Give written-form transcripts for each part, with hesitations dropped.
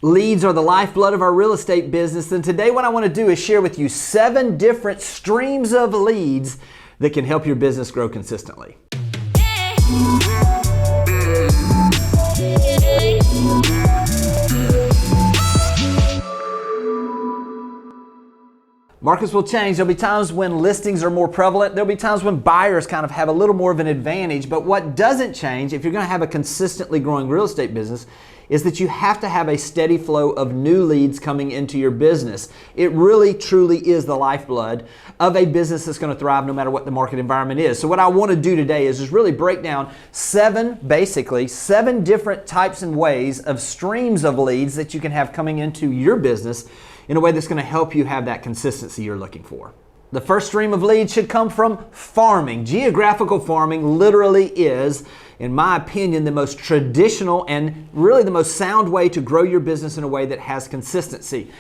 Leads are the lifeblood of our real estate business, and today what I want to do is share with you 7 different streams of leads that can help your business grow consistently. Markets will change. There'll be times when listings are more prevalent. There'll be times when buyers kind of have a little more of an advantage. But what doesn't change, if you're going to have a consistently growing real estate business, is that you have to have a steady flow of new leads coming into your business. It really, truly is the lifeblood of a business that's going to thrive no matter what the market environment is. So what I want to do today is just really break down 7 different types and ways of streams of leads that you can have coming into your business in a way that's going to help you have that consistency you're looking for. The first stream of leads should come from farming. Geographical farming literally is, in my opinion, the most traditional and really the most sound way to grow your business in a way that has consistency.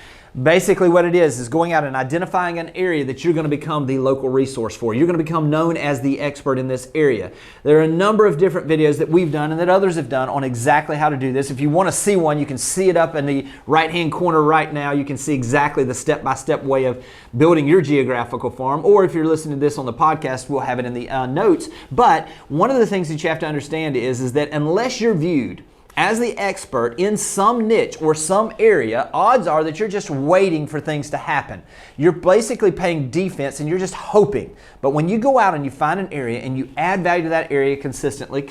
Basically what it is going out and identifying an area that you're going to become the local resource for. You're going to become known as the expert in this area. There are a number of different videos that we've done and that others have done on exactly how to do this. If you want to see one, you can see it up in the right-hand corner right now. You can see exactly the step-by-step way of building your geographical farm, or if you're listening to this on the podcast, we'll have it in the notes. But one of the things that you have to understand is that unless you're viewed as the expert in some niche or some area, odds are that you're just waiting for things to happen. You're basically playing defense and you're just hoping. But when you go out and you find an area and you add value to that area consistently,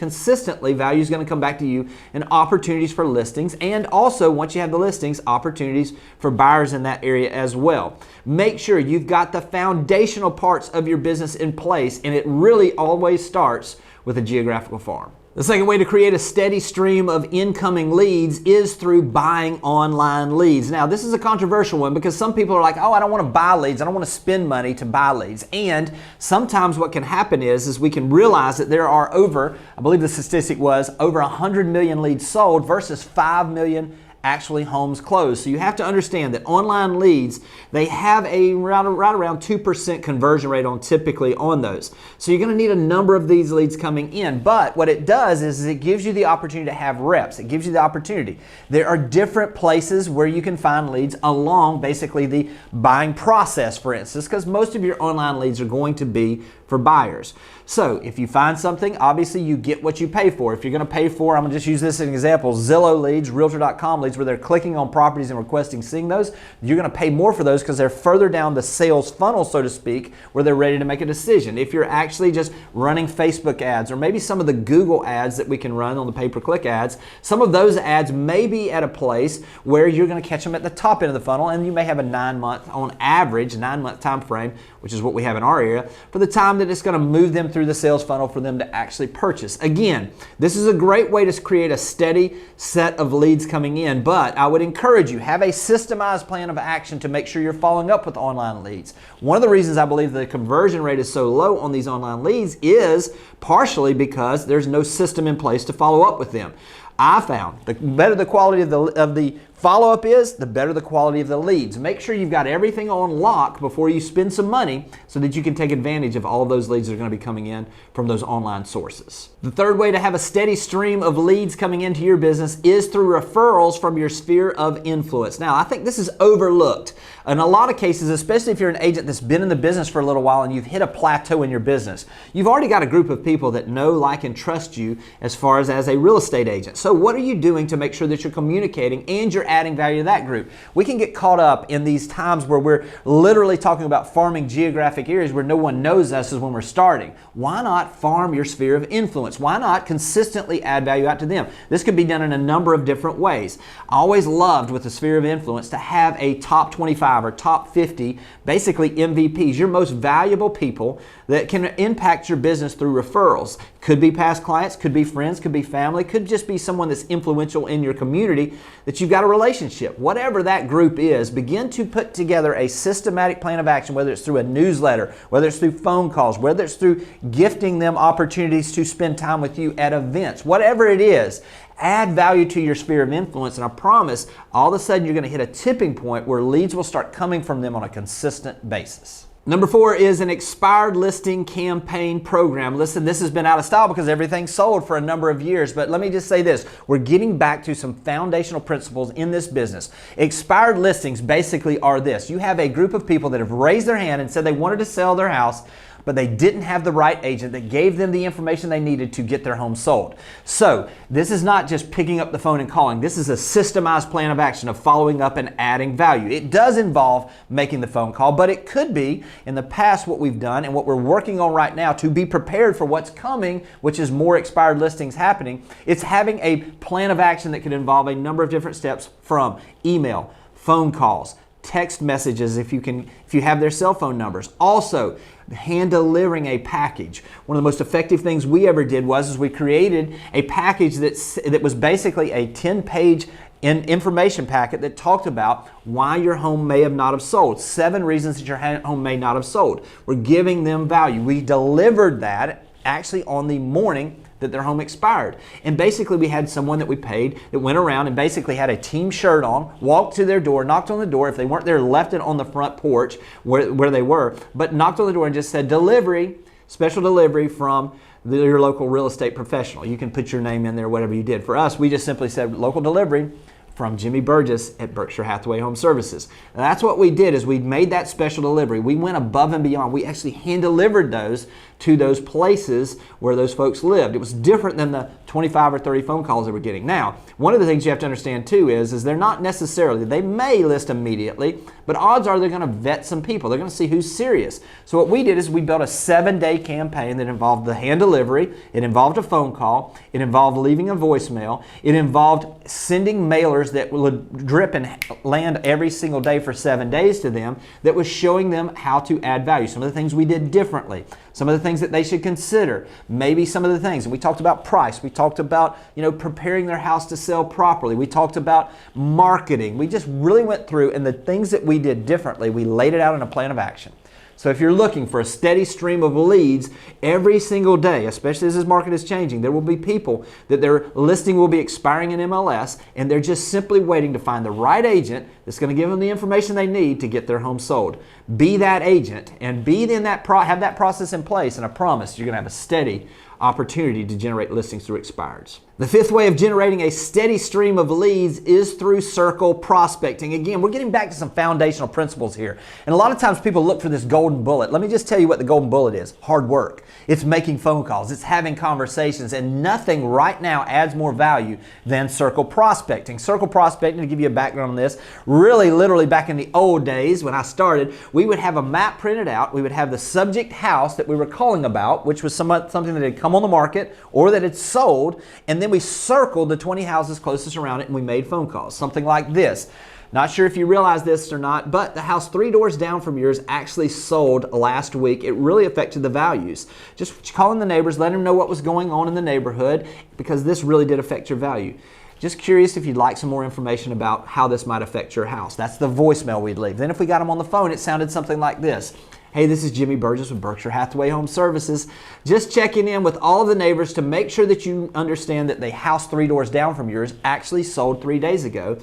value is going to come back to you and opportunities for listings, and also once you have the listings, opportunities for buyers in that area as well. Make sure you've got the foundational parts of your business in place, and it really always starts with a geographical farm. The second way to create a steady stream of incoming leads is through buying online leads. Now, this is a controversial one because some people are like, oh, I don't want to buy leads. I don't want to spend money to buy leads. And sometimes what can happen is we can realize that there are I believe the statistic was over 100 million leads sold versus 5 million actually homes closed. So you have to understand that online leads, they have a right around 2% conversion rate typically on those. So you're going to need a number of these leads coming in. But what it does is it gives you the opportunity to have reps. It gives you the opportunity. There are different places where you can find leads along basically the buying process, for instance, because most of your online leads are going to be for buyers. So if you find something, obviously you get what you pay for. If you're going to pay for, I'm going to just use this as an example, Zillow leads, Realtor.com leads, where they're clicking on properties and requesting seeing those, you're going to pay more for those because they're further down the sales funnel, so to speak, where they're ready to make a decision. If you're actually just running Facebook ads or maybe some of the Google ads that we can run on the pay-per-click ads, some of those ads may be at a place where you're going to catch them at the top end of the funnel, and you may have a 9-month, on average, 9-month time frame, which is what we have in our area, for the time that it's going to move them through the sales funnel for them to actually purchase. Again, this is a great way to create a steady set of leads coming in, but I would encourage you, have a systemized plan of action to make sure you're following up with online leads. One of the reasons I believe the conversion rate is so low on these online leads is partially because there's no system in place to follow up with them. I found the better the quality of the follow-up is, the better the quality of the leads. Make sure you've got everything on lock before you spend some money so that you can take advantage of all of those leads that are going to be coming in from those online sources. The third way to have a steady stream of leads coming into your business is through referrals from your sphere of influence. Now, I think this is overlooked. In a lot of cases, especially if you're an agent that's been in the business for a little while and you've hit a plateau in your business, you've already got a group of people that know, like, and trust you as far as a real estate agent. So what are you doing to make sure that you're communicating and you're adding value to that group? We can get caught up in these times where we're literally talking about farming geographic areas where no one knows us, is when we're starting. Why not farm your sphere of influence? Why not consistently add value out to them? This could be done in a number of different ways. I always loved with the sphere of influence to have a top 25 or top 50, basically MVPs, your most valuable people that can impact your business through referrals. Could be past clients, could be friends, could be family, could just be someone that's influential in your community that you've got a relationship. Whatever that group is, begin to put together a systematic plan of action, whether it's through a newsletter, whether it's through phone calls, whether it's through gifting them opportunities to spend time with you at events. Whatever it is, add value to your sphere of influence, and I promise all of a sudden you're going to hit a tipping point where leads will start coming from them on a consistent basis. Number 4 is an expired listing campaign program. Listen, this has been out of style because everything's sold for a number of years, but let me just say this. We're getting back to some foundational principles in this business. Expired listings basically are this. You have a group of people that have raised their hand and said they wanted to sell their house, but they didn't have the right agent that gave them the information they needed to get their home sold. So this is not just picking up the phone and calling. This is a systemized plan of action of following up and adding value. It does involve making the phone call, but it could be in the past what we've done and what we're working on right now to be prepared for what's coming, which is more expired listings happening. It's having a plan of action that could involve a number of different steps from email, phone calls, text messages if you have their cell phone numbers. Also, hand delivering a package. One of the most effective things we ever did was we created a package that was basically a 10-page information packet that talked about why your home may have not have sold. 7 reasons that your home may not have sold. We're giving them value. We delivered that actually on the morning that their home expired. And basically we had someone that we paid that went around and basically had a team shirt on, walked to their door, knocked on the door. If they weren't there, left it on the front porch where they were, but knocked on the door and just said, delivery, special delivery from your local real estate professional. You can put your name in there, whatever you did. For us, we just simply said local delivery from Jimmy Burgess at Berkshire Hathaway Home Services. And that's what we did, is we made that special delivery. We went above and beyond. We actually hand delivered those to those places where those folks lived. It was different than the 25 or 30 phone calls they were getting. Now, one of the things you have to understand too is they're not necessarily, they may list immediately, but odds are they're going to vet some people. They're going to see who's serious. So what we did is we built a 7-day campaign that involved the hand delivery, it involved a phone call, it involved leaving a voicemail, it involved sending mailers that would drip and land every single day for 7 days to them that was showing them how to add value. Some of the things we did differently. Some of the things that they should consider. Maybe some of the things. And we talked about price. We talked about, preparing their house to sell properly. We talked about marketing. We just really went through, and the things that we did differently, we laid it out in a plan of action. So if you're looking for a steady stream of leads every single day, especially as this market is changing, there will be people that their listing will be expiring in MLS, and they're just simply waiting to find the right agent that's going to give them the information they need to get their home sold. Be that agent and have that process in place, and I promise you're going to have a steady opportunity to generate listings through expireds. The 5th way of generating a steady stream of leads is through circle prospecting. Again, we're getting back to some foundational principles here. And a lot of times people look for this golden bullet. Let me just tell you what the golden bullet is. Hard work. It's making phone calls. It's having conversations. And nothing right now adds more value than circle prospecting. Circle prospecting, to give you a background on this, really literally back in the old days when I started, we would have a map printed out. We would have the subject house that we were calling about, which was something that had come on the market or that had sold, and then we circled the 20 houses closest around it and we made phone calls. Something like this. Not sure if you realize this or not, but the house 3 doors down from yours actually sold last week. It really affected the values. Just calling the neighbors, letting them know what was going on in the neighborhood, because this really did affect your value. Just curious if you'd like some more information about how this might affect your house. That's the voicemail we'd leave. Then if we got them on the phone, it sounded something like this. Hey, this is Jimmy Burgess with Berkshire Hathaway Home Services. Just checking in with all of the neighbors to make sure that you understand that the house 3 doors down from yours actually sold 3 days ago.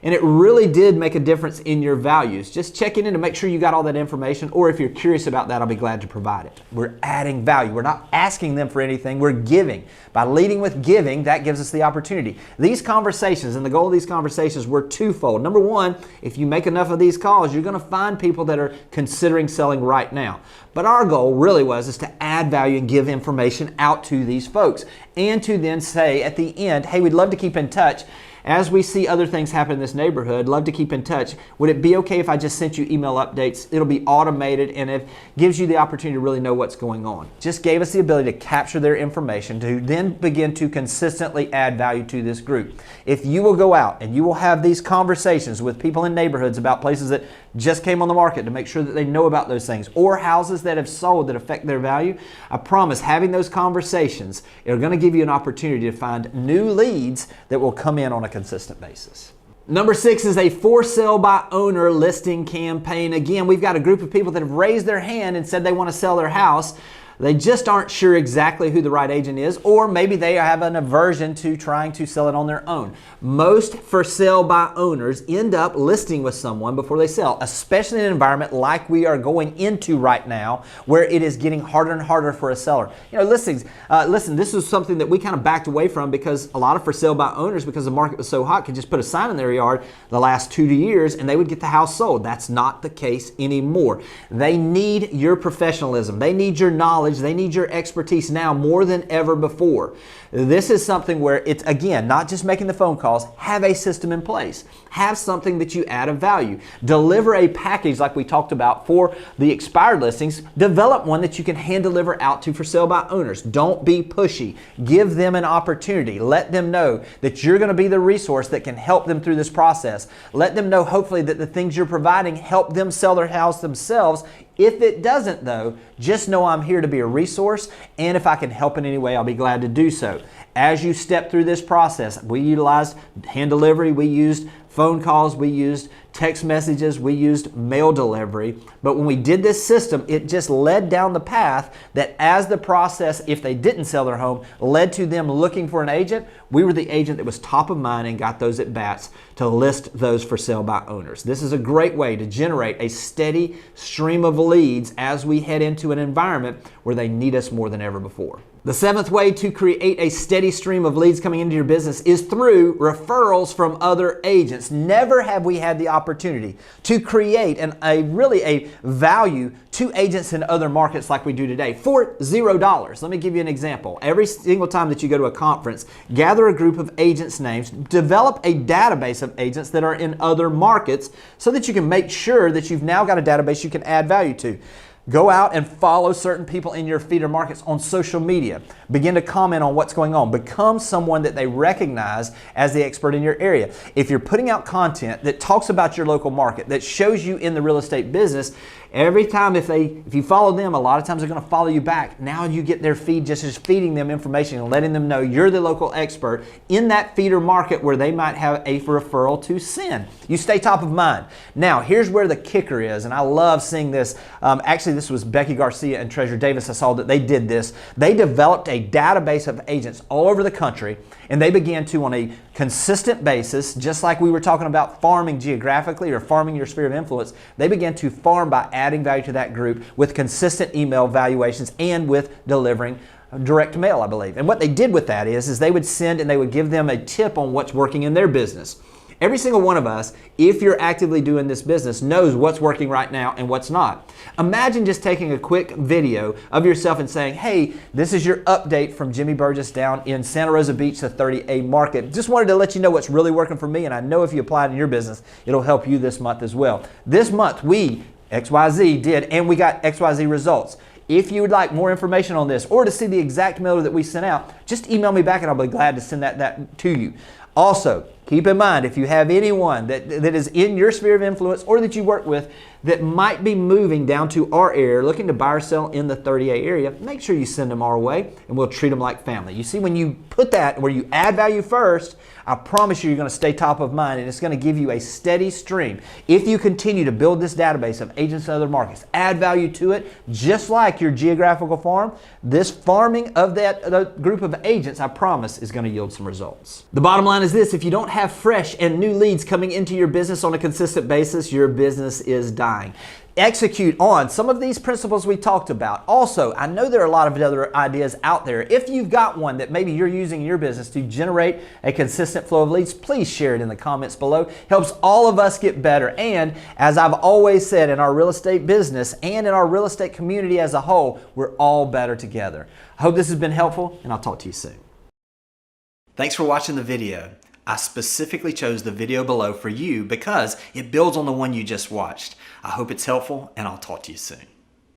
And it really did make a difference in your values. Just checking in to make sure you got all that information, or if you're curious about that, I'll be glad to provide it. We're adding value. We're not asking them for anything. We're giving. By leading with giving, that gives us the opportunity. These conversations, and the goal of these conversations, were twofold. Number one, if you make enough of these calls, you're going to find people that are considering selling right now. But our goal really was to add value and give information out to these folks, and to then say at the end, hey, we'd love to keep in touch. As we see other things happen in this neighborhood, love to keep in touch. Would it be okay if I just sent you email updates? It'll be automated, and it gives you the opportunity to really know what's going on. Just gave us the ability to capture their information to then begin to consistently add value to this group. If you will go out and you will have these conversations with people in neighborhoods about places that just came on the market to make sure that they know about those things, or houses that have sold that affect their value, I promise having those conversations are going to give you an opportunity to find new leads that will come in on a consistent basis. Number 6 is a for sale by owner listing campaign. Again, we've got a group of people that have raised their hand and said they want to sell their house. They just aren't sure exactly who the right agent is, or maybe they have an aversion to trying to sell it on their own. Most for sale by owners end up listing with someone before they sell, especially in an environment like we are going into right now, where it is getting harder and harder for a seller. You know, listings, listen, this is something that we kind of backed away from because a lot of for sale by owners, because the market was so hot, could just put a sign in their yard the last 2 years and they would get the house sold. That's not the case anymore. They need your professionalism. They need your knowledge. They need your expertise now more than ever before. This is something where it's, again, not just making the phone calls. Have a system in place. Have something that you add of value. Deliver a package like we talked about for the expired listings. Develop one that you can hand deliver out to for sale by owners. Don't be pushy. Give them an opportunity. Let them know that you're going to be the resource that can help them through this process. Let them know, hopefully, that the things you're providing help them sell their house themselves. If it doesn't, though, just know I'm here to be a resource, and if I can help in any way, I'll be glad to do so. As you step through this process, we utilized hand delivery, we used phone calls, we used text messages, we used mail delivery. But when we did this system, it just led down the path that as the process, if they didn't sell their home, led to them looking for an agent, we were the agent that was top of mind and got those at bats to list those for sale by owners. This is a great way to generate a steady stream of leads as we head into an environment where they need us more than ever before. The seventh way to create a steady stream of leads coming into your business is through referrals from other agents. Never have we had the opportunity to create a value to agents in other markets like we do today for $0. Let me give you an example. Every single time that you go to a conference, gather a group of agents' names, develop a database of agents that are in other markets so that you can make sure that you've now got a database you can add value to. Go out and follow certain people in your feeder markets on social media. Begin to comment on what's going on. Become someone that they recognize as the expert in your area. If you're putting out content that talks about your local market, that shows you in the real estate business, every time if you follow them, a lot of times they're going to follow you back. Now you get their feed just as feeding them information and letting them know you're the local expert in that feeder market where they might have a referral to send. You stay top of mind. Now, here's where the kicker is, and I love seeing this. Actually, this was Becky Garcia and Treasure Davis. I saw that they did this. They developed a database of agents all over the country, and they began to, on a consistent basis, just like we were talking about farming geographically or farming your sphere of influence, they began to farm by adding value to that group with consistent email valuations and with delivering direct mail, I believe. And what they did with that is they would send and they would give them a tip on what's working in their business. Every single one of us, if you're actively doing this business, knows what's working right now and what's not. Imagine just taking a quick video of yourself and saying, hey, this is your update from Jimmy Burgess down in Santa Rosa Beach, the 30A market. Just wanted to let you know what's really working for me, and I know if you apply it in your business, it'll help you this month as well. This month, we, XYZ, did, and we got XYZ results. If you would like more information on this or to see the exact mailer that we sent out, just email me back and I'll be glad to send that to you. Also, keep in mind, if you have anyone that is in your sphere of influence or that you work with that might be moving down to our area, looking to buy or sell in the 30A area, make sure you send them our way and we'll treat them like family. You see, when you put that where you add value first, I promise you, you're going to stay top of mind and it's going to give you a steady stream. If you continue to build this database of agents in other markets, add value to it, just like your geographical farm, this farming of that group of agents, I promise, is going to yield some results. The bottom line is this: if you don't have fresh and new leads coming into your business on a consistent basis, your business is dying. Execute on some of these principles we talked about. Also, I know there are a lot of other ideas out there. If you've got one that maybe you're using in your business to generate a consistent flow of leads, please share it in the comments below. Helps all of us get better. And as I've always said, in our real estate business and in our real estate community as a whole, we're all better together. I hope this has been helpful, and I'll talk to you soon. Thanks for watching the video. I specifically chose the video below for you because it builds on the one you just watched. I hope it's helpful, and I'll talk to you soon.